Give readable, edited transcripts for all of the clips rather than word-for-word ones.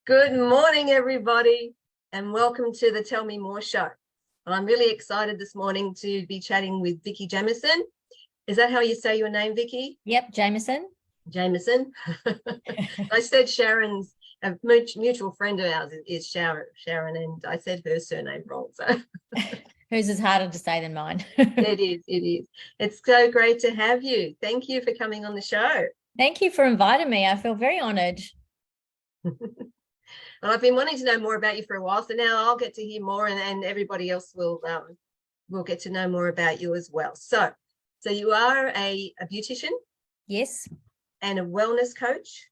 Good morning, everybody, and welcome to the Tell Me More show. I'm really excited this morning to be chatting with Vicky Jamieson. Is that how you say your name, Vicky? Yep, Jamieson. Jamieson. I said Sharon's, a mutual friend of ours is Sharon, and I said her surname wrong. So Hers is harder to say than mine. It is. It's so great to have you. Thank you for coming on the show. Thank you for inviting me. I feel very honoured. Well, I've been wanting to know more about you for a while, so now I'll get to hear more, and everybody else will get to know more about you as well. So you are a beautician? Yes. And a wellness coach?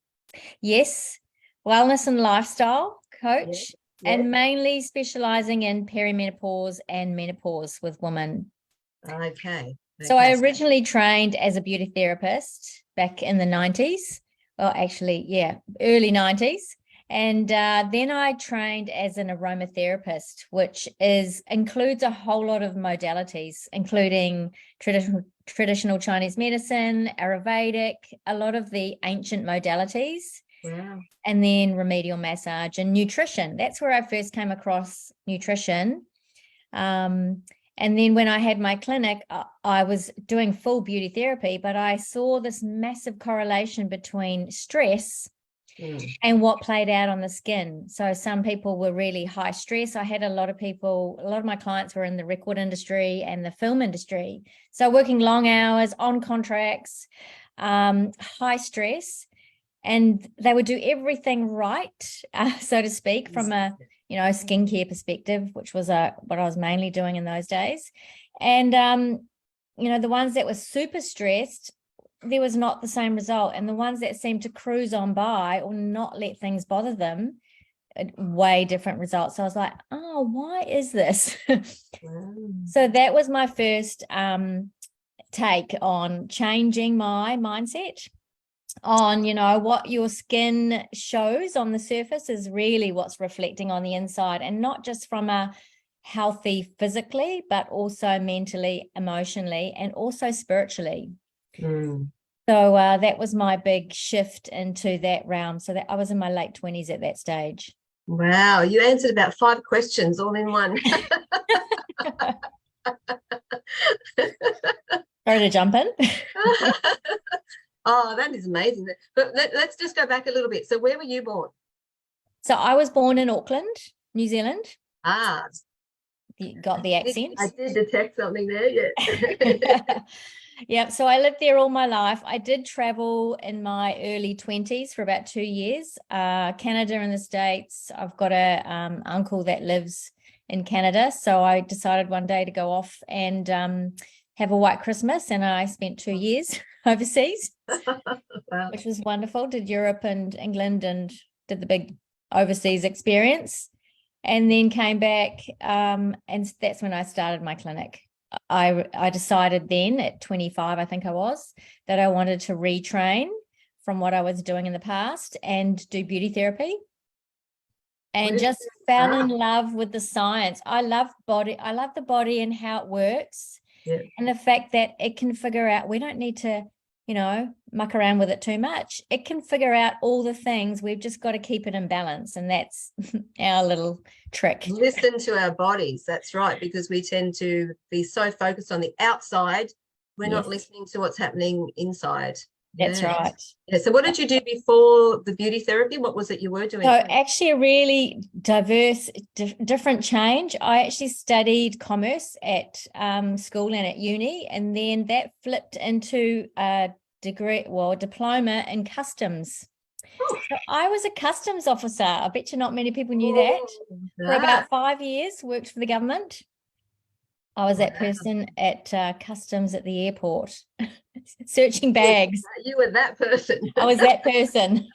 Yes, wellness and lifestyle coach, yeah. and mainly specialising in perimenopause and menopause with women. Okay. So I originally trained as a beauty therapist back in the 90s. Well, actually, early 90s. And then I trained as an aromatherapist, which includes a whole lot of modalities, including traditional Chinese medicine, Ayurvedic, a lot of the ancient modalities. Wow. And then remedial massage and nutrition. That's where I first came across nutrition. And then when I had my clinic, I was doing full beauty therapy, but I saw this massive correlation between stress and what played out on the skin. So some people were really high stress. I had a lot of my clients were in the record industry and the film industry. So working long hours on contracts, high stress, and they would do everything right, so to speak, from a skincare perspective, which was what I was mainly doing in those days. And the ones that were super stressed, there was not the same result. And the ones that seemed to cruise on by or not let things bother them, way different results. So I was like, oh, why is this? So that was my first take on changing my mindset on, what your skin shows on the surface is really what's reflecting on the inside, and not just from a healthy physically, but also mentally, emotionally, and also spiritually. So that was my big shift into that realm. So that I was in my late 20s at that stage. Wow, you answered about 5 questions all in one. Sorry to jump in. Oh, that is amazing. But let's just go back a little bit. So where were you born? So I was born in Auckland, New Zealand. You got the accent. I did detect something there, yeah. Yep. So I lived there all my life. I did travel in my early 20s for about 2 years. Canada and the States. I've got a uncle that lives in Canada. So I decided one day to go off and have a white Christmas, and I spent 2 years overseas, Wow. Which was wonderful. Did Europe and England and did the big overseas experience, and then came back, and that's when I started my clinic. I decided then at 25, I think I was, that I wanted to retrain from what I was doing in the past and do beauty therapy, and just fell in love with the science. I love the body and how it works. Yeah. And the fact that it can figure out, we don't need to, muck around with it too much. It can figure out all the things. We've just got to keep it in balance. And that's our little trick. Listen to our bodies. That's right. Because we tend to be so focused on the outside. We're not listening to what's happening inside. That's right. Yeah. So what did you do before the beauty therapy? What was it you were doing? So actually a really diverse, different change. I actually studied commerce at school and at uni, and then that flipped into a diploma in customs. So I was a customs officer. I bet you not many people knew that. For about 5 years, worked for the government. I was that person at customs at the airport, searching bags. You were that person. I was that person.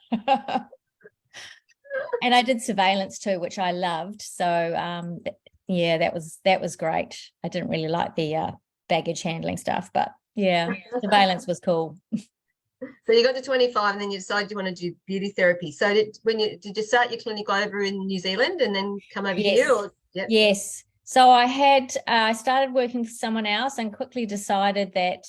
And I did surveillance too, which I loved. So that was great. I didn't really like the baggage handling stuff, but surveillance was cool. So you got to 25 and then you decided you want to do beauty therapy. So did you start your clinic over in New Zealand and then come over here? Or? Yep. Yes. So I started working for someone else and quickly decided that,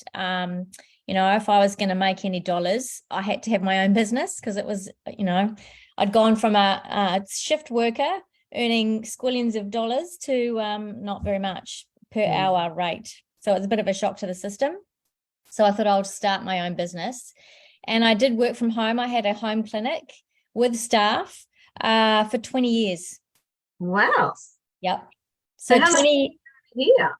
if I was going to make any dollars, I had to have my own business, because it was, I'd gone from a shift worker earning squillions of dollars to not very much per hour rate. So it was a bit of a shock to the system. So I thought I'll start my own business. And I did work from home. I had a home clinic with staff for 20 years. Wow. Yep. So how 20 here?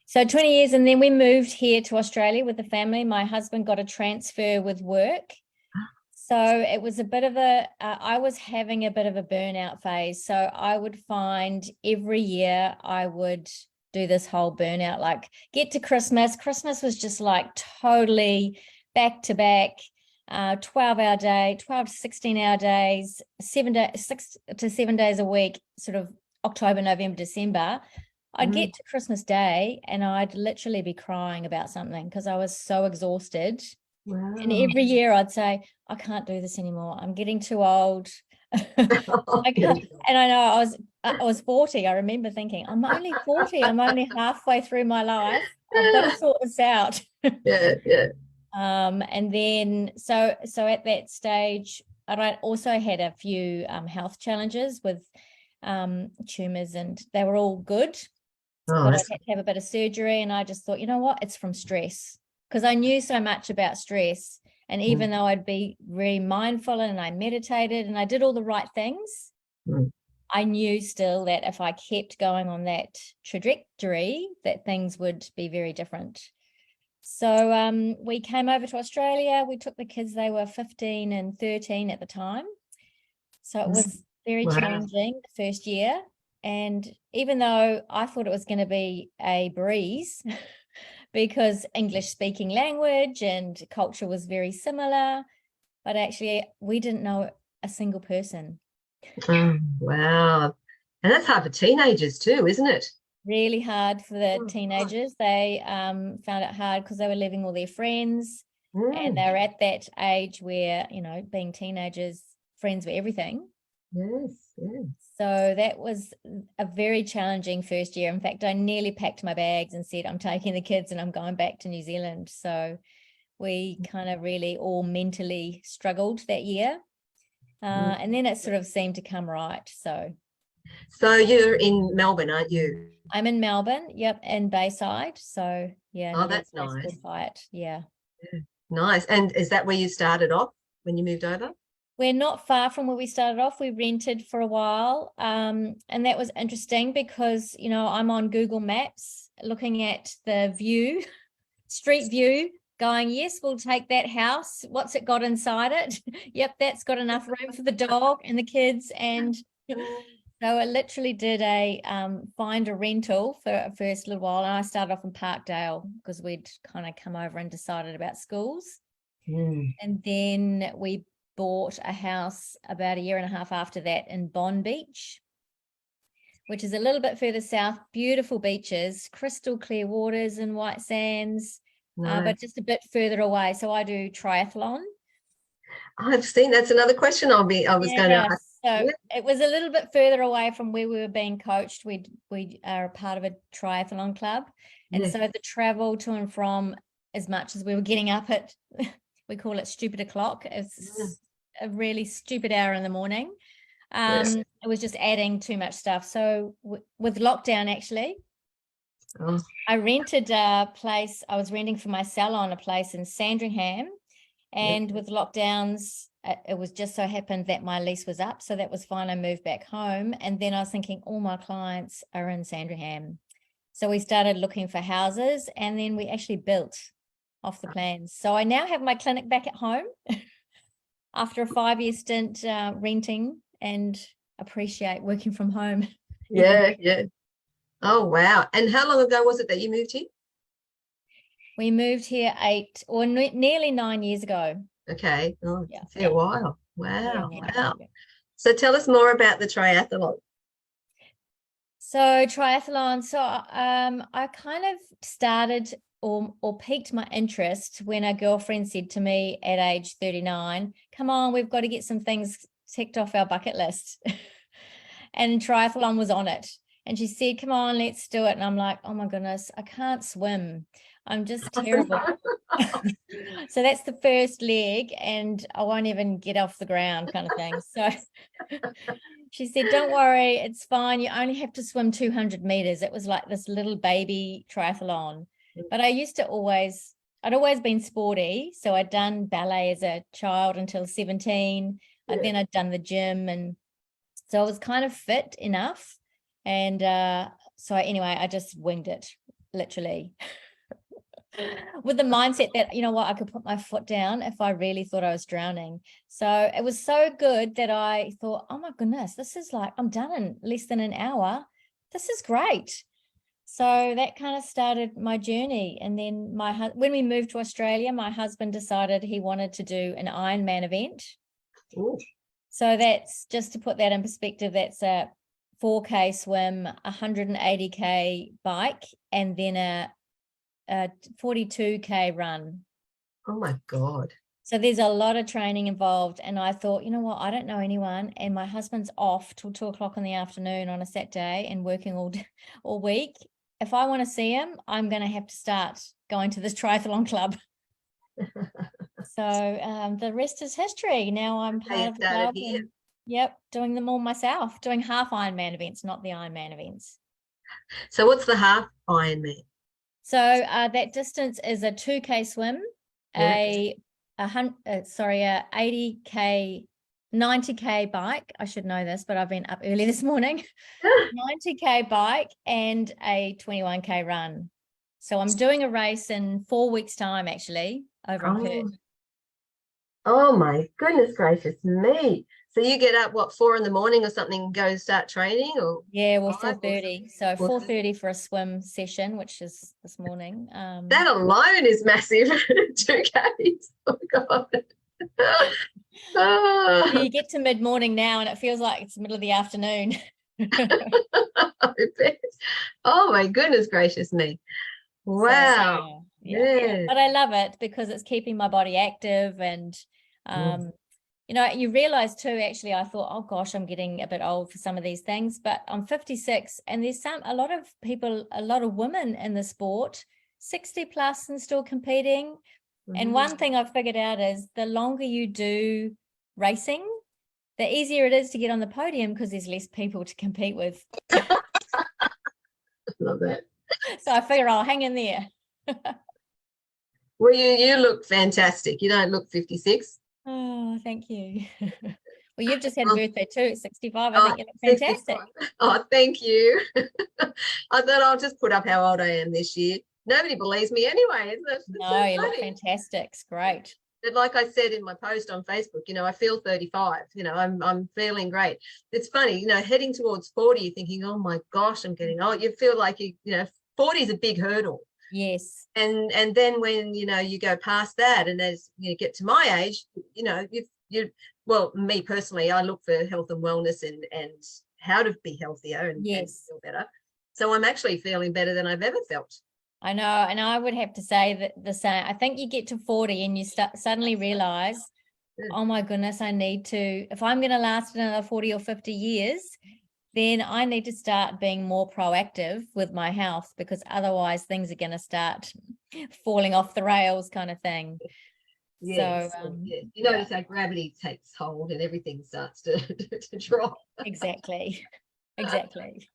So 20 years, and then we moved here to Australia with the family. My husband got a transfer with work. So it was a bit of I was having a bit of a burnout phase. So I would find every year I would do this whole burnout, like get to Christmas. Christmas was just like totally back to back, 12-hour day, 12 to 16-hour days, 6 to 7 days a week, sort of October, November, December. I'd get to Christmas Day and I'd literally be crying about something because I was so exhausted. Wow. And every year I'd say, I can't do this anymore. I'm getting too old. I can't. And I know I was 40. I remember thinking, I'm only 40. I'm only halfway through my life. I've got to sort this out. Yeah. And then so at that stage, I also had a few health challenges with tumors, and they were all good. Oh, but I had to have a bit of surgery, and I just thought, you know what, it's from stress, because I knew so much about stress. And even though I'd be very mindful and I meditated and I did all the right things, I knew still that if I kept going on that trajectory, that things would be very different. So we came over to Australia. We took the kids, they were 15 and 13 at the time. So it was very challenging the first year. And even though I thought it was going to be a breeze, because English speaking language and culture was very similar, but actually we didn't know a single person. Oh, wow. And that's hard for teenagers too, isn't it? Really hard for the teenagers. They found it hard because they were leaving all their friends, and they were at that age where, being teenagers, friends were everything. Yes. So that was a very challenging first year. In fact, I nearly packed my bags and said, I'm taking the kids and I'm going back to New Zealand. So we kind of really all mentally struggled that year. And then it sort of seemed to come right. So you're in Melbourne, aren't you? I'm in Melbourne, yep, and Bayside. So yeah. Oh, that's nice. Yeah. Nice. And is that where you started off when you moved over? We're not far from where we started off. We rented for a while. And that was interesting because, I'm on Google Maps looking at the view, street view, going, yes, we'll take that house. What's it got inside it? Yep, that's got enough room for the dog and the kids. And so I literally did find a rental for a first little while. And I started off in Parkdale because we'd kind of come over and decided about schools. And then we bought a house about a year and a half after that in Bond Beach, which is a little bit further south. Beautiful beaches, crystal clear waters and white sands, but just a bit further away. So I do triathlon. I've seen, that's another question I was going to ask. So it was a little bit further away from where we were being coached. We are a part of a triathlon club. And so the travel to and from, as much as we were getting up at, we call it stupid o'clock. It's a really stupid hour in the morning. It was just adding too much stuff. So with lockdown, actually, I rented a place. I was renting for my salon a place in Sandringham. And with lockdowns, it was just so happened that my lease was up. So that was fine. I moved back home. And then I was thinking, all my clients are in Sandringham. So we started looking for houses, and then we actually built off the plans. So I now have my clinic back at home after a 5-year stint renting, and appreciate working from home. Yeah. Oh, wow. And how long ago was it that you moved here? We moved here nearly 9 years ago. Okay. Oh, yeah. A fair while. Wow. Yeah. So tell us more about the triathlon. So triathlon. So I kind of started or piqued my interest when a girlfriend said to me at age 39, come on, we've got to get some things ticked off our bucket list. And triathlon was on it. And she said, come on, let's do it. And I'm like, oh my goodness, I can't swim. I'm just terrible. So that's the first leg, and I won't even get off the ground kind of thing. So she said, don't worry, it's fine. You only have to swim 200 meters. It was like this little baby triathlon. But I'd always been sporty. So I'd done ballet as a child until 17. Yeah. Then I'd done the gym. And so I was kind of fit enough. And so anyway, I just winged it, literally. With the mindset that, you know what, I could put my foot down if I really thought I was drowning. So it was so good that I thought, oh my goodness, this is like, I'm done in less than an hour. This is great. So that kind of started my journey. And then when we moved to Australia, my husband decided he wanted to do an Ironman event. Ooh. So that's, just to put that in perspective, that's a 4K swim, 180K bike, and then a 42K run. Oh my God. So there's a lot of training involved. And I thought, you know what, I don't know anyone, and my husband's off till 2:00 in the afternoon on a Saturday and working all week. If I want to see him, I'm going to have to start going to this triathlon club. So the rest is history. Now I'm part of the club. And, yep, doing them all myself, doing half Ironman events, not the Ironman events. So what's the half Ironman? So that distance is a 2K swim, a 80K, 90K bike. I should know this, but I've been up early this morning. 90K bike and a 21K run. So I'm doing a race in 4 weeks' time, actually, over in Perth. Oh my goodness gracious me. So you get up, what, 4 in the morning or something, and go start training? Or yeah, well, 4:30. So 4:30 for a swim session, which is this morning. That alone is massive. 2Ks. Oh God. You get to mid-morning now and it feels like it's the middle of the afternoon. Oh my goodness gracious me. Wow. So, yeah. But I love it because it's keeping my body active. And you know, you realize too, actually, I thought, oh gosh, I'm getting a bit old for some of these things, but I'm 56 and there's a lot of people, a lot of women in the sport, 60 plus and still competing. And one thing I've figured out is the longer you do racing, the easier it is to get on the podium because there's less people to compete with. Love that. So I figure I'll hang in there. Well, you look fantastic. You don't look 56. Oh, thank you. Well, you've just had a birthday too at 65. I think you look fantastic. 65. Oh, thank you. I thought I'll just put up how old I am this year. Nobody believes me anyway. No, you look fantastic. It's great. But like I said in my post on Facebook, you know, I feel 35. You know, I'm feeling great. It's funny, you know, heading towards 40, you're thinking, oh my gosh, I'm getting old. You feel like you know, 40 is a big hurdle. Yes. And then when, you know, you go past that and as you get to my age, you know, well, me personally, I look for health and wellness and how to be healthier and feel better. So I'm actually feeling better than I've ever felt. I know. And I would have to say that the same. I think you get to 40 and you suddenly realize, oh my goodness, I need to, if I'm going to last another 40 or 50 years, then I need to start being more proactive with my health because otherwise things are going to start falling off the rails kind of thing. Yes. So, you notice how gravity takes hold and everything starts to drop. Exactly. Exactly.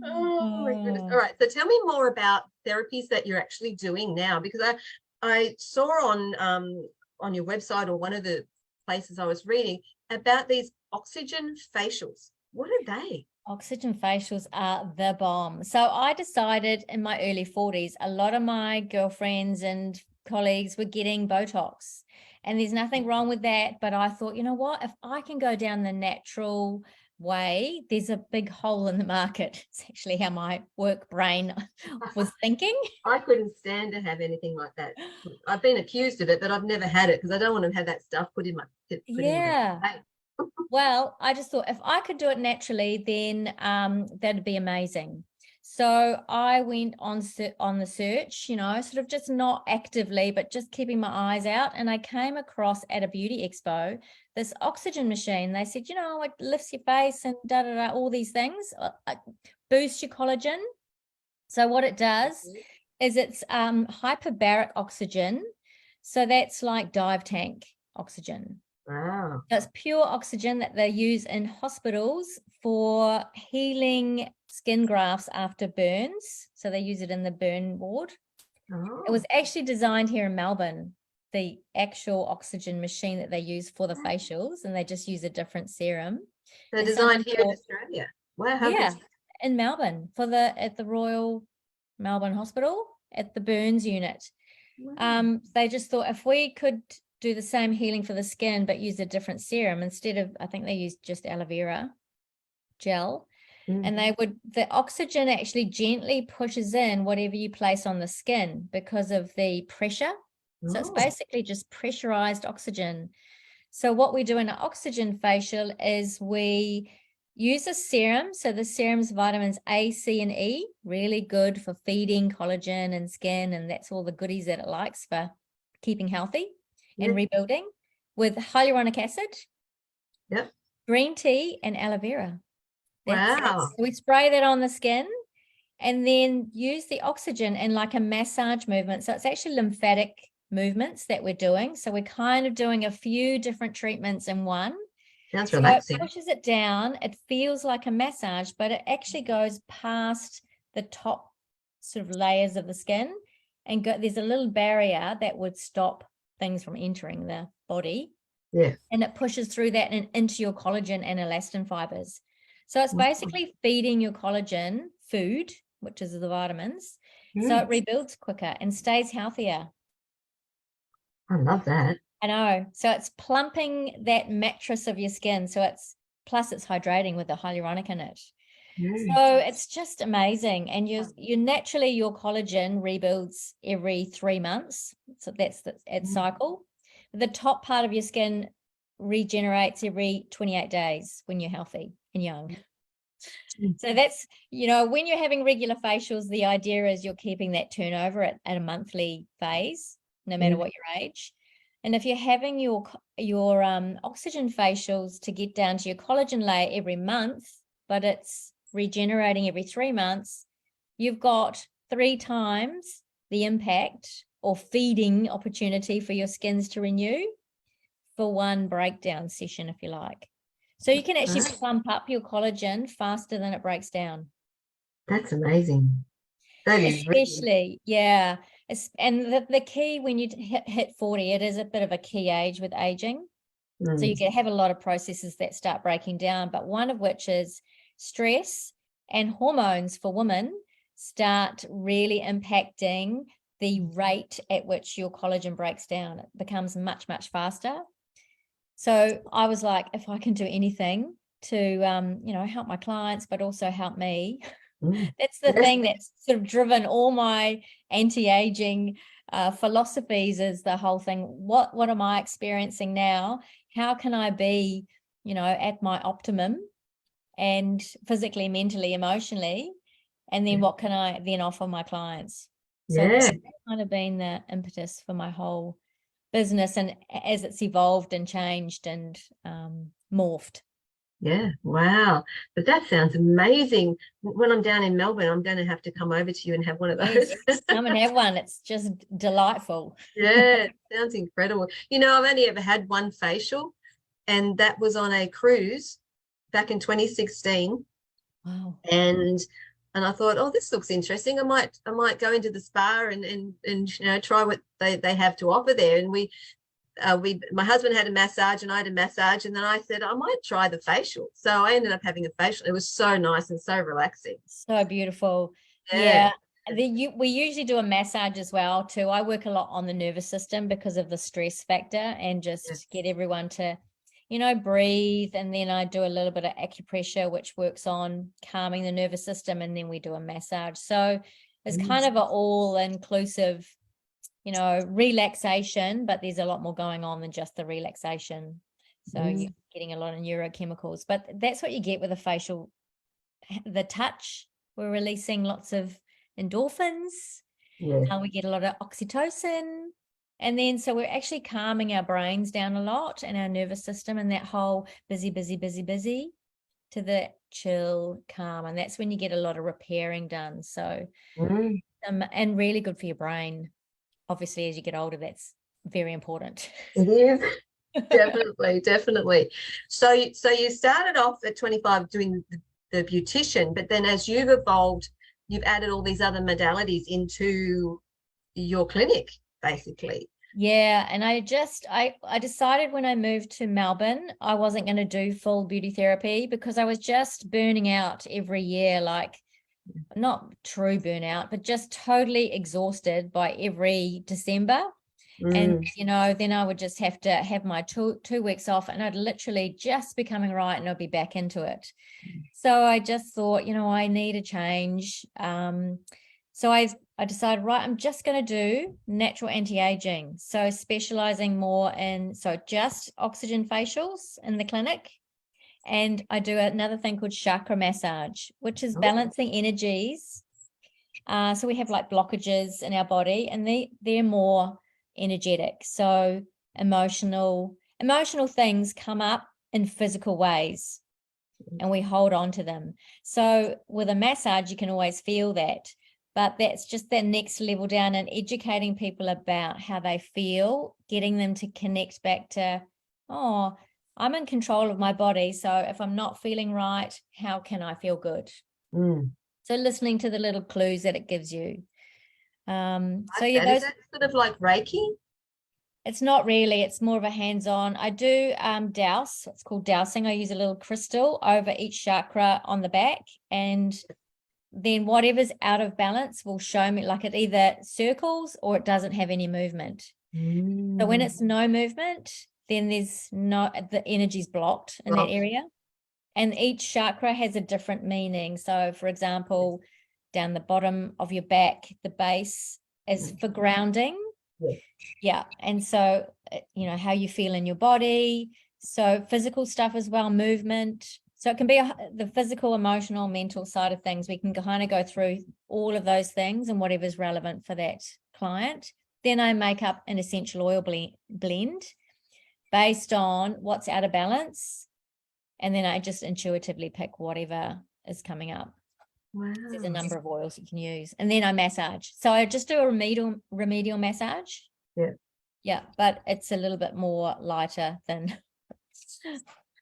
Oh my goodness. All right. So tell me more about therapies that you're actually doing now, because I saw on your website or one of the places I was reading about these oxygen facials. What are they? Oxygen facials are the bomb. So I decided in my early 40s, a lot of my girlfriends and colleagues were getting Botox, and there's nothing wrong with that. But I thought, you know what, if I can go down the natural way, there's a big hole in the market. It's actually how my work brain was thinking. I couldn't stand to have anything like that. I've been accused of it, but I've never had it because I don't want to have that stuff put in my Well, I just thought if I could do it naturally, then that'd be amazing. So I went on the search, you know, sort of just not actively, but just keeping my eyes out. And I came across at a beauty expo this oxygen machine. They said, you know, it lifts your face and all these things, boosts your collagen. So what it does is it's hyperbaric oxygen. So that's like dive tank oxygen. Wow. So it's pure oxygen that they use in hospitals for healing skin grafts after burns. So they use it in the burn ward. Oh. It was actually designed here in Melbourne, the actual oxygen machine that they use for the facials, and they just use a different serum. They're designed here in Australia. Wow, how Yeah, good. in Melbourne at the Royal Melbourne Hospital at the burns unit. Wow. They just thought if we could do the same healing for the skin but use a different serum instead of, I think they used just aloe vera gel, and the oxygen actually gently pushes in whatever you place on the skin because of the pressure. So it's basically just pressurized oxygen. So what we do in an oxygen facial is we use a serum. So the serum's vitamins A, C, and E, really good for feeding collagen and skin, and that's all the goodies that it likes for keeping healthy and rebuilding, with hyaluronic acid, green tea, and aloe vera. Wow. So we spray that on the skin and then use the oxygen in like a massage movement. So it's actually lymphatic movements that we're doing. So we're kind of doing a few different treatments in one. Sounds so relaxing. It pushes it down. It feels like a massage, but it actually goes past the top sort of layers of the skin, and there's a little barrier that would stop things from entering the body. Yeah. And it pushes through that and into your collagen and elastin fibers. So it's basically feeding your collagen food, which is the vitamins, so it rebuilds quicker and stays healthier. I love that. I know. So it's plumping that mattress of your skin. So it's hydrating with the hyaluronic in it. So it's just amazing. And you naturally, your collagen rebuilds every 3 months. So that's its cycle. The top part of your skin regenerates every 28 days when you're healthy and young. So that's, when you're having regular facials, the idea is you're keeping that turnover at a monthly phase, no matter what your age. And if you're having your oxygen facials to get down to your collagen layer every month, but it's regenerating every 3 months, you've got 3 times the impact or feeding opportunity for your skins to renew for one breakdown session, if you like. So you can actually plump up your collagen faster than it breaks down. That's amazing. That is especially, yeah. And the key when you hit 40, it is a bit of a key age with aging. So you can have a lot of processes that start breaking down, but one of which is stress and hormones for women start really impacting the rate at which your collagen breaks down. It becomes much, much faster. So I was like, if I can do anything to, help my clients, but also help me, that's the thing that's sort of driven all my anti-aging philosophies, is the whole thing. What am I experiencing now? How can I be, at my optimum, and physically, mentally, emotionally, and then what can I then offer my clients? So that's kind of been the impetus for my whole business, and as it's evolved and changed and morphed. Yeah, wow. But that sounds amazing. When I'm down in Melbourne, I'm going to have to come over to you and have one of those. Yes, come and have one. It's just delightful. Yeah, it sounds incredible. I've only ever had one facial, and that was on a cruise back in 2016. Wow. And I thought, oh, this looks interesting. I might go into the spa and try what they have to offer there. And my husband had a massage and I had a massage, and then I said I might try the facial. So I ended up having a facial. It was so nice and so relaxing. So beautiful. Yeah. We usually do a massage as well too. I work a lot on the nervous system because of the stress factor, and just get everyone to, breathe. And then I do a little bit of acupressure, which works on calming the nervous system. And then we do a massage. So it's kind of an all-inclusive, relaxation, but there's a lot more going on than just the relaxation. So you're getting a lot of neurochemicals, but that's what you get with a facial. The touch, we're releasing lots of endorphins. We get a lot of oxytocin. And then, so we're actually calming our brains down a lot and our nervous system, and that whole busy to the chill, calm, and that's when you get a lot of repairing done. So, and really good for your brain. Obviously, as you get older, that's very important. It is. Definitely. So you started off at 25 doing the beautician, but then as you've evolved, you've added all these other modalities into your clinic, basically. Yeah, and I decided when I moved to Melbourne, I wasn't going to do full beauty therapy because I was just burning out every year, like not true burnout, but just totally exhausted by every December. And, you know, then I would just have to have my two weeks off and I'd literally just be coming right and I'd be back into it. So I just thought, you know, I need a change. So I decided, right, I'm just going to do natural anti-aging. So specializing more in, so just oxygen facials in the clinic. And I do another thing called chakra massage, which is balancing energies. So we have like blockages in our body and they're more energetic. So emotional things come up in physical ways and we hold on to them. So with a massage, you can always feel that, but that's just that next level down and educating people about how they feel, getting them to connect back to, oh, I'm in control of my body. So if I'm not feeling right, how can I feel good? So listening to the little clues that it gives you. So yeah, is that sort of like Reiki? It's not really, it's more of a hands-on. I do douse, it's called dowsing. I use a little crystal over each chakra on the back, and then whatever's out of balance will show me, like it either circles or it doesn't have any movement. So when it's no movement, then the energy's blocked in that area. And each chakra has a different meaning. So for example, down the bottom of your back, the base is for grounding. Yeah. And so, you know, how you feel in your body. So physical stuff as well, movement. So it can be the physical, emotional, mental side of things. We can kind of go through all of those things and whatever's relevant for that client. Then I make up an essential oil blend based on what's out of balance. And then I just intuitively pick whatever is coming up. Wow. There's a number of oils you can use. And then I massage. So I just do a remedial massage. Yeah, but it's a little bit more lighter than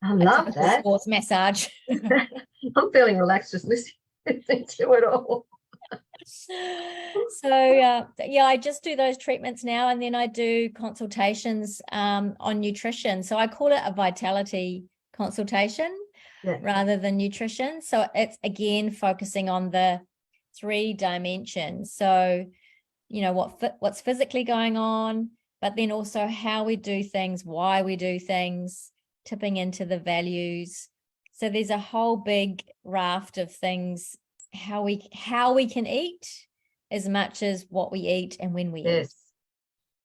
I love that. Sports massage. I'm feeling relaxed just listening to it all. So yeah, I just do those treatments now, and then I do consultations on nutrition. So I call it a vitality consultation rather than nutrition. So it's again focusing on the 3 dimensions. So, you know, what's physically going on, but then also how we do things, why we do things, tipping into the values. So there's a whole big raft of things, how we can eat as much as what we eat and when we eat.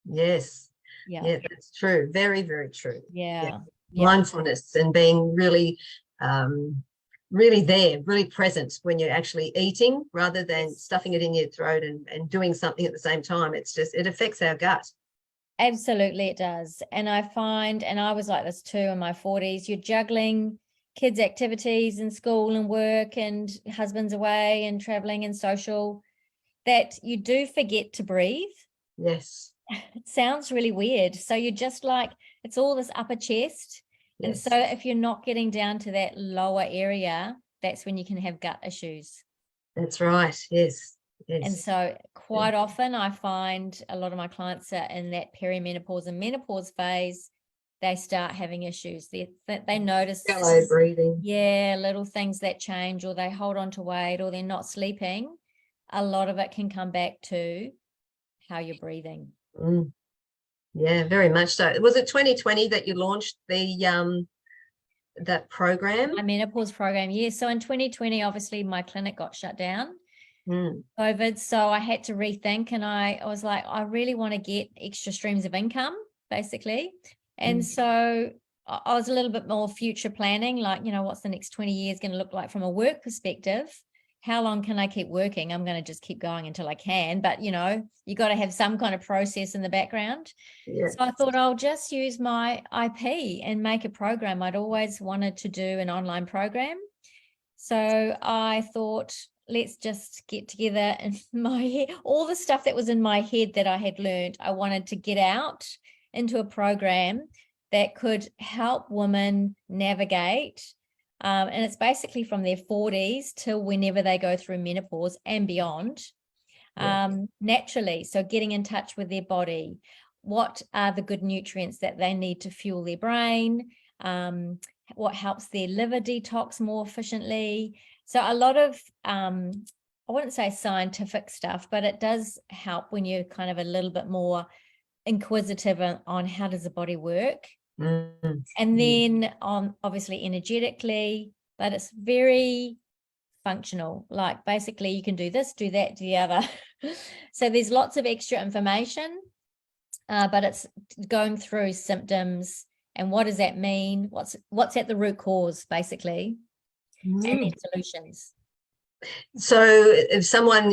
Yes. Yeah, that's true. Very, very true. Yeah. Mindfulness and being really really there, really present when you're actually eating rather than stuffing it in your throat and doing something at the same time. It's just, it affects our gut. Absolutely it does. And I find, and I was like this too in my 40s, you're juggling kids' activities and school and work and husband's away and traveling and social, that you do forget to breathe. Yes. It sounds really weird. So you're just like, it's all this upper chest. Yes. And so if you're not getting down to that lower area, that's when you can have gut issues. That's right. Yes. And so quite often I find a lot of my clients are in that perimenopause and menopause phase, they start having issues. They notice shallow breathing. Yeah, little things that change, or they hold on to weight, or they're not sleeping. A lot of it can come back to how you're breathing. Yeah, very much so. Was it 2020 that you launched the that program? My menopause program, yeah. So in 2020, obviously my clinic got shut down. COVID, so I had to rethink, and I was like, I really want to get extra streams of income, basically. And so I was a little bit more future planning, like, you know, what's the next 20 years going to look like from a work perspective? How long can I keep working? I'm going to just keep going until I can, but you know, you got to have some kind of process in the background. So I thought I'll just use my IP and make a program. I'd always wanted to do an online program. So I thought, let's just get together in my head, all the stuff that was in my head that I had learned, I wanted to get out into a program that could help women navigate. And it's basically from their 40s till whenever they go through menopause and beyond, naturally. So getting in touch with their body, what are the good nutrients that they need to fuel their brain, what helps their liver detox more efficiently. So a lot of, I wouldn't say scientific stuff, but it does help when you're kind of a little bit more inquisitive on how does the body work. And then on obviously energetically, but it's very functional. Like basically you can do this, do that, do the other. So there's lots of extra information, but it's going through symptoms and what does that mean? What's at the root cause, basically, and then solutions. So if someone,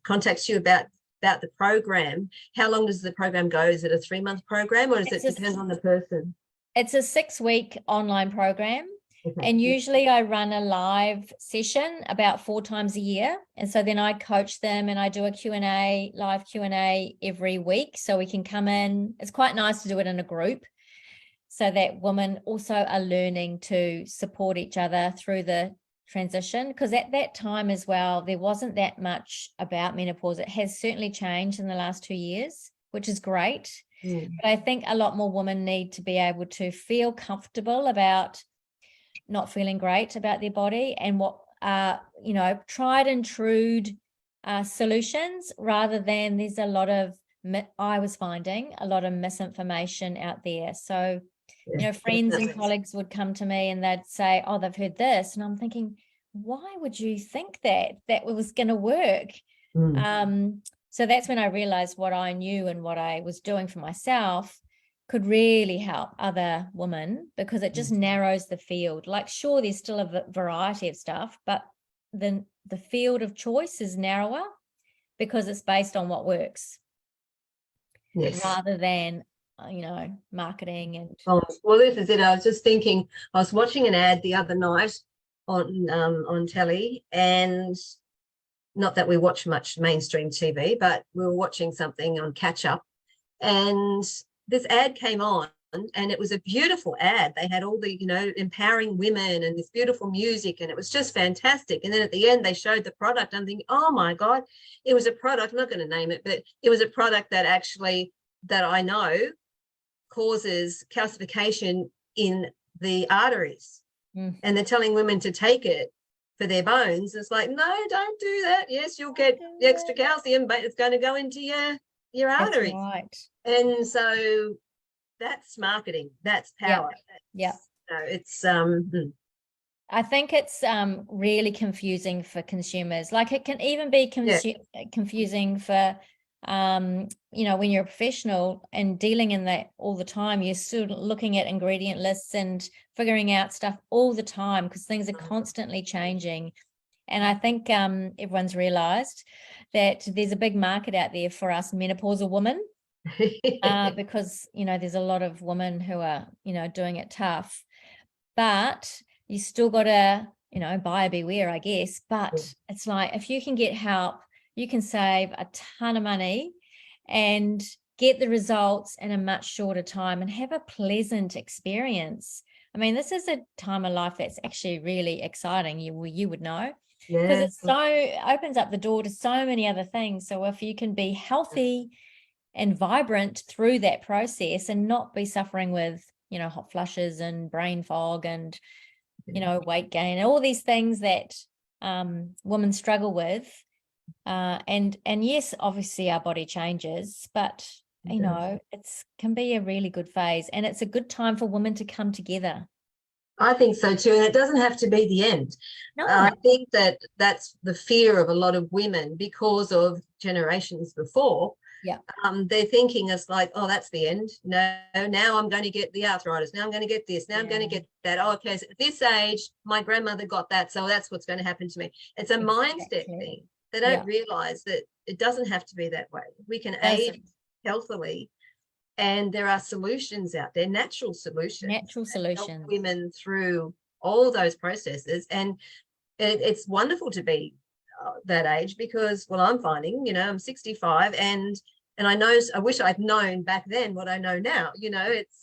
contacts you about the program, how long does the program go? Is it a 3-month program, or does it depend on the person? It's a 6-week online program. And usually I run a live session about 4 times a year. And so then I coach them and I do a Q&A, live Q&A every week. So we can come in. It's quite nice to do it in a group so that women also are learning to support each other through the transition. Because at that time as well, there wasn't that much about menopause. It has certainly changed in the last 2 years, which is great. But I think a lot more women need to be able to feel comfortable about not feeling great about their body and what tried and true solutions, rather than there's a lot of, I was finding a lot of misinformation out there. So friends and colleagues would come to me and they'd say, oh, they've heard this, and I'm thinking, why would you think that was going to work? So that's when I realized what I knew and what I was doing for myself could really help other women, because it just narrows the field. Like, sure, there's still a variety of stuff, but then the field of choice is narrower because it's based on what works, rather than marketing and. Well, this is it. I was just thinking. I was watching an ad the other night on telly, and not that we watch much mainstream TV, but we were watching something on catch up, and this ad came on, and it was a beautiful ad. They had all the, empowering women and this beautiful music, and it was just fantastic. And then at the end, they showed the product. I'm thinking, oh my God, it was a product. I'm not going to name it, but it was a product that I know causes calcification in the arteries. And they're telling women to take it for their bones. It's like, no, don't do that. Yes, you'll get the extra calcium, but it's going to go into your arteries. That's right. And so that's marketing, that's power. Yeah. So it's I think it's really confusing for consumers. Like, it can even be confusing for when you're a professional and dealing in that all the time. You're still looking at ingredient lists and figuring out stuff all the time because things are constantly changing. And I think everyone's realized that there's a big market out there for us menopausal women, because, there's a lot of women who are, doing it tough, but you still got to, buyer beware, I guess. But it's like, if you can get help, you can save a ton of money and get the results in a much shorter time and have a pleasant experience. I mean, this is a time of life that's actually really exciting. You would know. Because it opens up the door to so many other things. So if you can be healthy and vibrant through that process and not be suffering with, hot flushes and brain fog and, weight gain, and all these things that women struggle with. And yes, obviously our body changes, but, it's can be a really good phase, and it's a good time for women to come together. I think so too, and it doesn't have to be the end. No. I think that's the fear of a lot of women because of generations before. Yeah. They're thinking it's like, oh, that's the end. No, now I'm going to get the arthritis. Now I'm going to get this. Now I'm going to get that. Oh, okay, so at this age, my grandmother got that, so that's what's going to happen to me. It's a mindset thing. They don't realize that it doesn't have to be that way. We can age healthily. And there are solutions out there, natural solutions. Help women through all those processes. And it's wonderful to be that age, because, well, I'm finding, I'm 65, and I wish I'd known back then what I know now. It's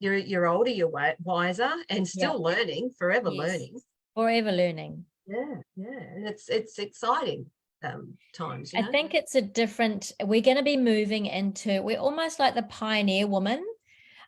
you're older, you're wiser, and still learning, forever learning. Forever learning. Yeah, and it's exciting times. I think it's we're going to be moving into, we're almost like the pioneer woman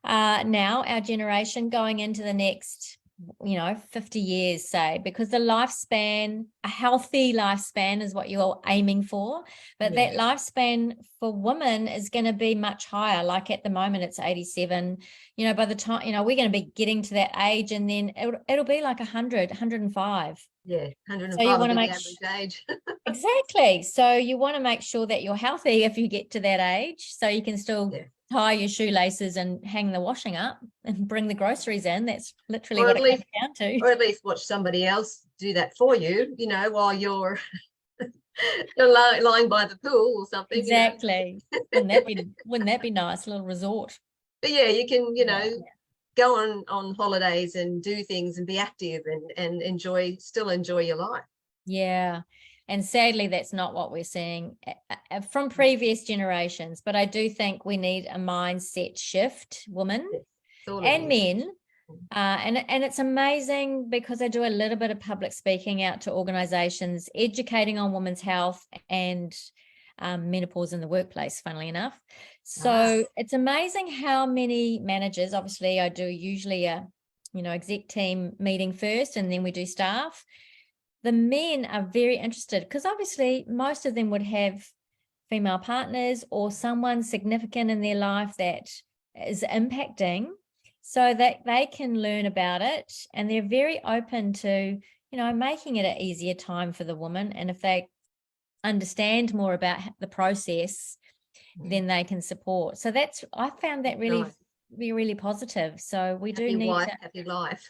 now, our generation, going into the next 50 years, say, because the lifespan, a healthy lifespan is what you're aiming for, but that lifespan for women is going to be much higher. Like at the moment it's 87, by the time, we're going to be getting to that age, and then it'll be like 100, 105. Yeah, 105 so you want to be make the average age. Exactly. So you want to make sure that you're healthy if you get to that age, so you can still tie your shoelaces and hang the washing up and bring the groceries in. That's literally what it comes down to. Or at least watch somebody else do that for you, while you're lying by the pool or something. Exactly. Wouldn't that be nice? A little resort. But yeah, you can, go on holidays and do things and be active and still enjoy your life. Yeah. And sadly, that's not what we're seeing from previous generations. But I do think we need a mindset shift, women and men. And it's amazing, because I do a little bit of public speaking out to organizations, educating on women's health and menopause in the workplace, funnily enough. So it's amazing how many managers, obviously I do usually a exec team meeting first, and then we do staff. The men are very interested, because obviously most of them would have female partners or someone significant in their life that is impacting, so that they can learn about it, and they're very open to making it an easier time for the woman. And if they understand more about the process, then they can support. So I found that really be really positive. So we do need to happy life.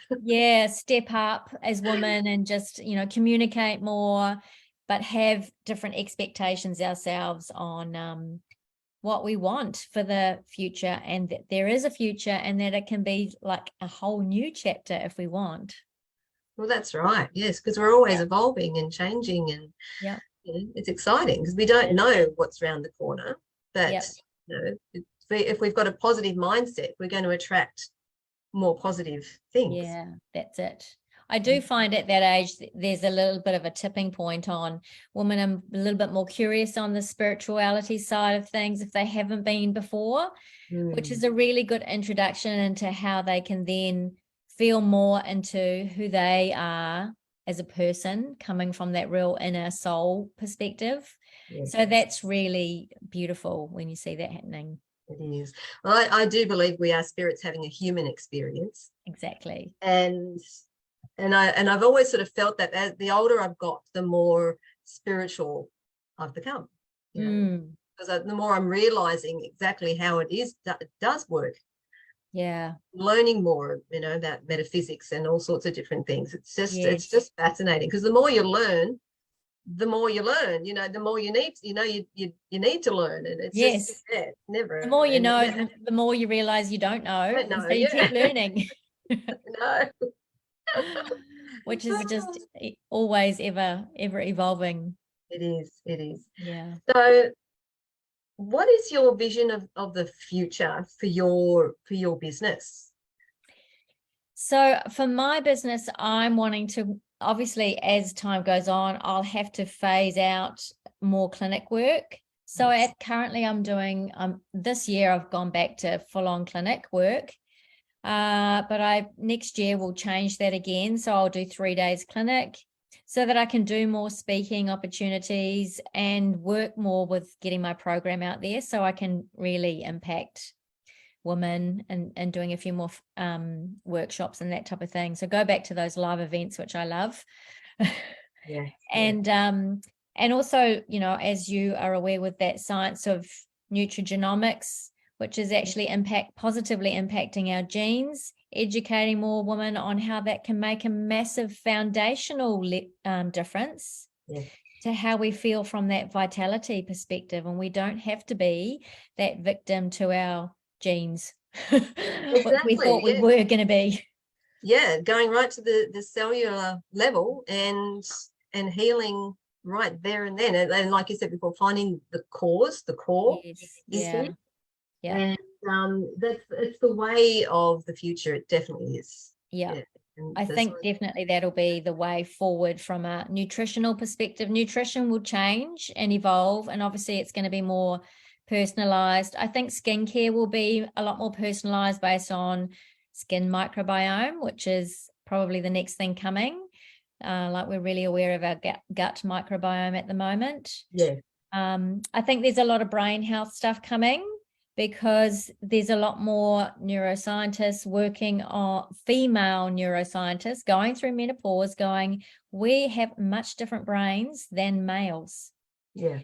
Step up as women and just communicate more, but have different expectations ourselves on what we want for the future, and that there is a future, and that it can be like a whole new chapter if we want. Well, that's right. Yes, because we're always evolving and changing, and it's exciting, because we don't know what's around the corner. But if we've got a positive mindset, we're going to attract more positive things. Yeah, that's it. I do find at that age there's a little bit of a tipping point on women. I'm a little bit more curious on the spirituality side of things, if they haven't been before, which is a really good introduction into how they can then feel more into who they are as a person, coming from that real inner soul perspective. So that's really beautiful when you see that happening. It is. Well, I do believe we are spirits having a human experience. Exactly. And I've always sort of felt that as the older I've got, the more spiritual I've become. Because the more I'm realizing exactly how it does work. Yeah. Learning more, about metaphysics and all sorts of different things. It's just fascinating, because the more you learn, the more you learn, the more you need, you need to learn. And it's just never. The more you know, the more you realize you don't know. So you keep learning. No. Which is just always ever evolving. It is. Yeah. So what is your vision of the future for your business? So for my business, I'm wanting to, obviously, as time goes on, I'll have to phase out more clinic work. So currently I'm doing, this year I've gone back to full-on clinic work. But next year will change that again. So I'll do 3 days clinic, so that I can do more speaking opportunities and work more with getting my program out there, so I can really impact women and doing a few more workshops and that type of thing. So go back to those live events, which I love. And also, as you are aware, with that science of nutrigenomics, which is actually positively impacting our genes, educating more women on how that can make a massive foundational difference to how we feel from that vitality perspective. And we don't have to be that victim to our genes, what we thought we were going to be. going right to the cellular level and healing right there and then. And like you said before, finding the core Yes. issue. Yeah. And it's the way of the future. It definitely is. Yeah. And I think definitely that'll be the way forward from a nutritional perspective. Nutrition will change and evolve, and obviously it's going to be more personalized. I think skincare will be a lot more personalized based on skin microbiome, which is probably the next thing coming. Like we're really aware of our gut microbiome at the moment. Yeah. I think there's a lot of brain health stuff coming, because there's a lot more neuroscientists working on, female neuroscientists going through menopause, going, we have much different brains than males. Yeah.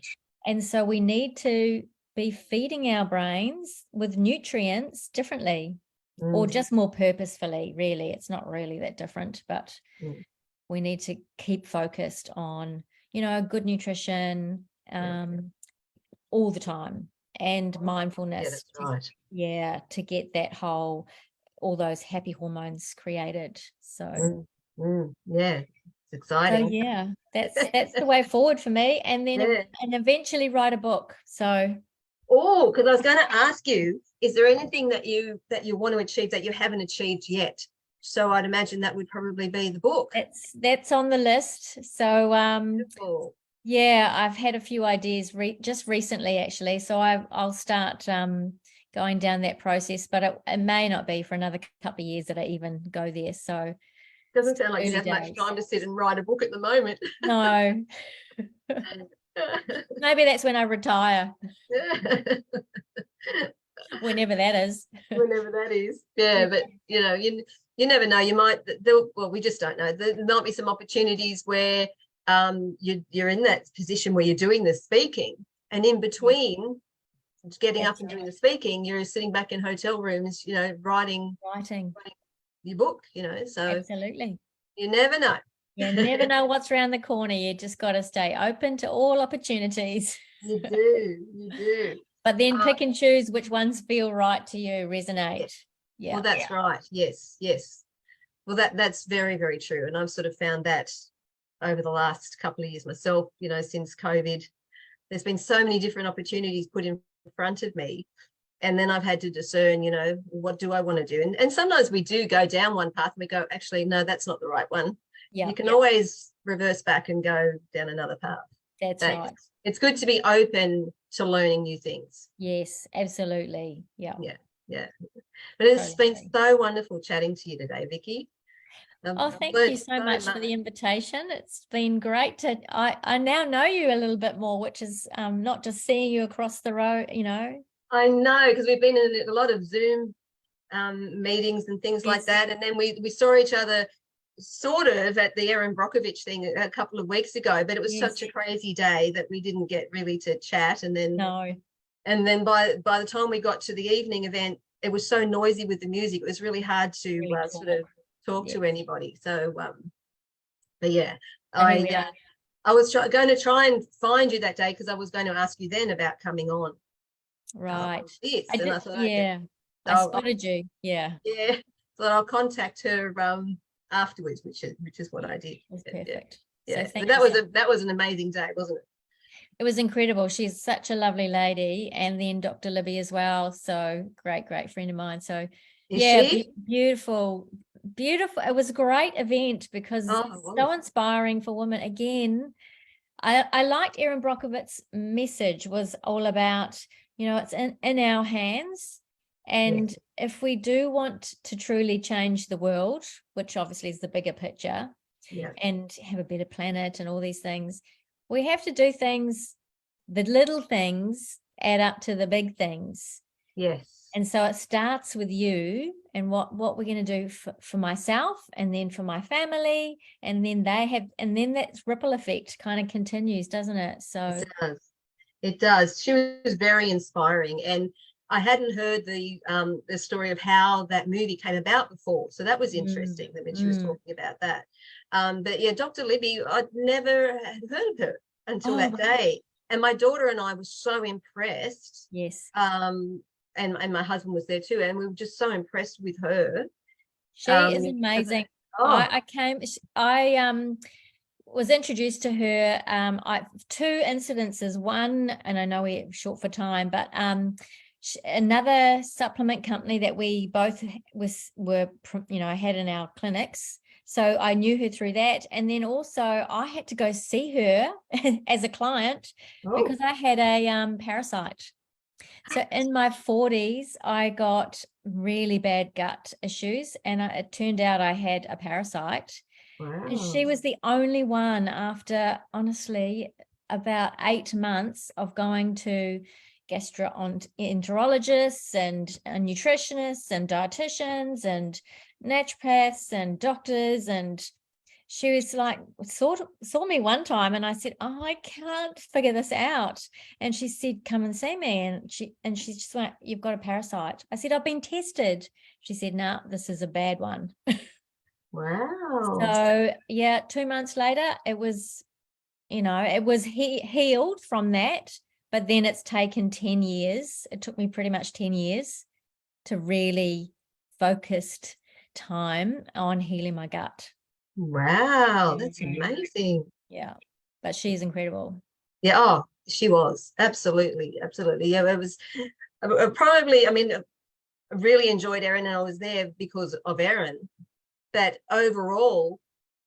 And so we need to be feeding our brains with nutrients differently, or just more purposefully, really. It's not really that different, but we need to keep focused on, good nutrition all the time. And mindfulness. Yeah, that's right. To get that all those happy hormones created. So yeah, it's exciting. So yeah, that's the way forward for me. And then and eventually write a book. So because I was going to ask you, is there anything that you want to achieve that you haven't achieved yet? So I'd imagine that would probably be the book. That's on the list. So Beautiful. Yeah, I've had a few ideas just recently, actually. So I'll start going down that process, but it may not be for another couple of years that I even go there. So doesn't sound like you have much time to sit and write a book at the moment. No. Maybe that's when I retire. Whenever that is. Whenever that is. Yeah, but you never know. You might. We just don't know. There might be some opportunities where you're in that position where you're doing the speaking, and in between getting up and doing the speaking, you're sitting back in hotel rooms, writing your book, so absolutely, you never know. You never know what's around the corner. You just got to stay open to all opportunities. You do. But then pick and choose which ones feel right to you, resonate. Yeah. Well, that's right. Yes. Well, that's very, very true. And I've sort of found that over the last couple of years myself, since COVID, there's been so many different opportunities put in front of me. And then I've had to discern, what do I want to do? And sometimes we do go down one path and we go, actually, no, that's not the right one. Yeah. You can always reverse back and go down another path. That's right. It's good to be open to learning new things. Yes, absolutely. Yeah. But it's been so wonderful chatting to you today, Vicky. Thank you so much for the invitation. It's been great I now know you a little bit more, which is not just seeing you across the road, I know, because we've been in a lot of Zoom meetings and things like that. And then we saw each other sort of at the Erin Brockovich thing a couple of weeks ago, but it was such a crazy day that we didn't get really to chat. And then by the time we got to the evening event, it was so noisy with the music. It was really hard to sort of talk to anybody. So but yeah, I was going to try and find you that day, because I was going to ask you then about coming on. Right. I thought, I spotted you. Yeah. So I'll contact her afterwards, which is what I did. That's perfect. Yeah. So that was an amazing day, wasn't it? It was incredible. She's such a lovely lady, and then Dr. Libby as well. So great friend of mine. So beautiful. It was a great event, because it's so inspiring for women. Again, I liked Erin Brockovich's message was all about, it's in our hands. And if we do want to truly change the world, which obviously is the bigger picture, and have a better planet and all these things, we have to do things, the little things add up to the big things. Yes. And so it starts with you and what we're going to do for myself, and then for my family, and then that ripple effect kind of continues, doesn't it? So it does. She was very inspiring, and I hadn't heard the story of how that movie came about before, so that was interesting when she was talking about that. But yeah, Dr. Libby, I'd never had heard of her until that day, and my daughter and I were so impressed. Yes. And my husband was there too, and we were just so impressed with her. She is amazing. I was introduced to her, two incidences. One, and I know we're short for time, but another supplement company that we both were had in our clinics. So I knew her through that. And then also I had to go see her as a client because I had a parasite. So in my 40s, I got really bad gut issues, and it turned out I had a parasite. Wow. And she was the only one, after, honestly, about 8 months of going to gastroenterologists and nutritionists and dietitians and naturopaths and doctors, and she was like, saw me one time, and I said, oh, I can't figure this out. And she said, come and see me. And she's just like, you've got a parasite. I said, I've been tested. She said, no, this is a bad one. Wow. So yeah, 2 months later, it was, it was healed from that, but then it's taken 10 years. It took me pretty much 10 years to really focused time on healing my gut. Wow, that's amazing. Yeah, but she's incredible. Yeah, she was. Absolutely. Yeah, it was probably, I really enjoyed Erin, and I was there because of Erin. But overall,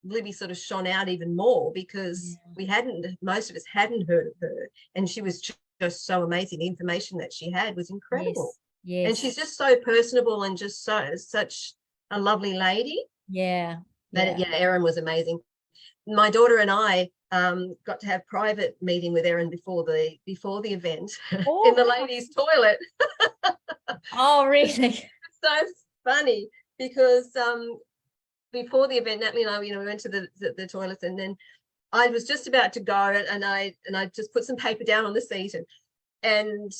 Libby sort of shone out even more because most of us hadn't heard of her, and she was just so amazing. The information that she had was incredible. Yes. And she's just so personable and just such a lovely lady. Yeah. But Erin was amazing. My daughter and I got to have private meeting with Erin before the event in the ladies' toilet. Oh, really? It's so funny because before the event, Natalie and I, we went to the toilets, and then I was just about to go, and I just put some paper down on the seat, and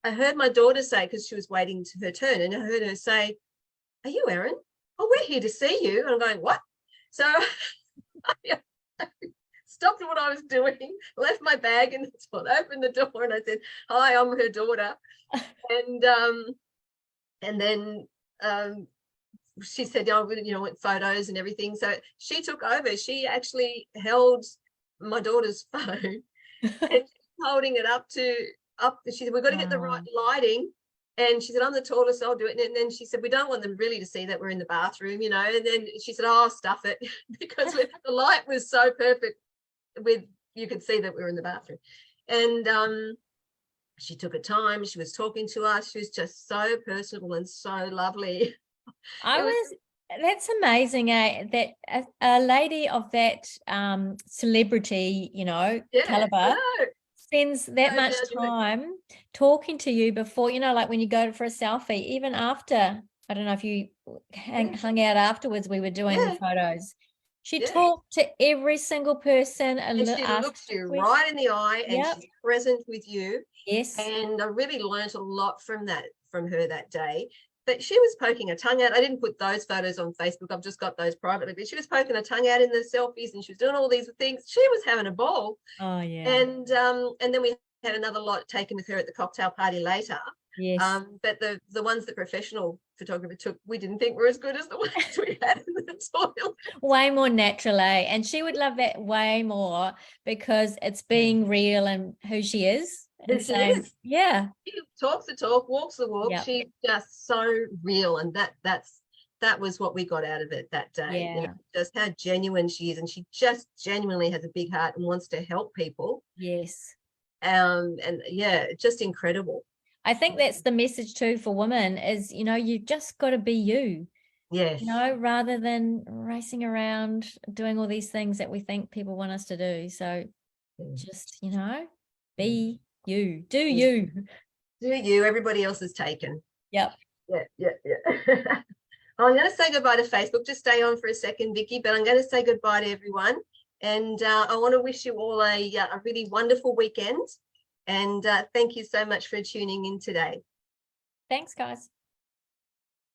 I heard my daughter say, because she was waiting to her turn, and I heard her say, "Are you Erin? Oh, we're here to see you." And I'm going, "What?" So I stopped what I was doing, left my bag in the toilet, opened the door, and I said, "Hi, I'm her daughter." And then she said, "Oh, want photos and everything." So she took over. She actually held my daughter's phone and holding it up. She said, "We've got to get the right lighting." And she said, "I'm the tallest, I'll do it." And then she said, "We don't want them really to see that we're in the bathroom, And then she said, "Oh, stuff it," because the light was so perfect. You could see that we were in the bathroom. And she took her time. She was talking to us. She was just so personable and so lovely. That's amazing, that a lady of that celebrity, caliber spends that much time talking to you before, like when you go for a selfie, even after. I don't know if you hung out afterwards, we were doing the photos. She talked to every single person and she looks you right in the eye, and she's present with you. Yes. And I really learned a lot from her that day. But she was poking her tongue out. I didn't put those photos on Facebook. I've just got those privately. But she was poking her tongue out in the selfies, and she was doing all these things. She was having a ball. Oh, yeah. And then we had another lot taken with her at the cocktail party later. Yes. But the ones the professional photographer took, we didn't think were as good as the ones we had in the toilet. Way more natural, And she would love that way more because it's being real and who she is. Yeah. She talks the talk, walks the walk. Yep. She's just so real, and that was what we got out of it that day. Yeah. Just how genuine she is, and she just genuinely has a big heart and wants to help people. Yes. And just incredible. I think that's the message too for women is, you've just got to be you. Yes. Rather than racing around doing all these things that we think people want us to do. So just, be you. Do you. Do you. Everybody else is taken. Yep. Yeah. I'm going to say goodbye to Facebook. Just stay on for a second, Vicky, but I'm going to say goodbye to everyone. And I want to wish you all a really wonderful weekend. And thank you so much for tuning in today. Thanks, guys.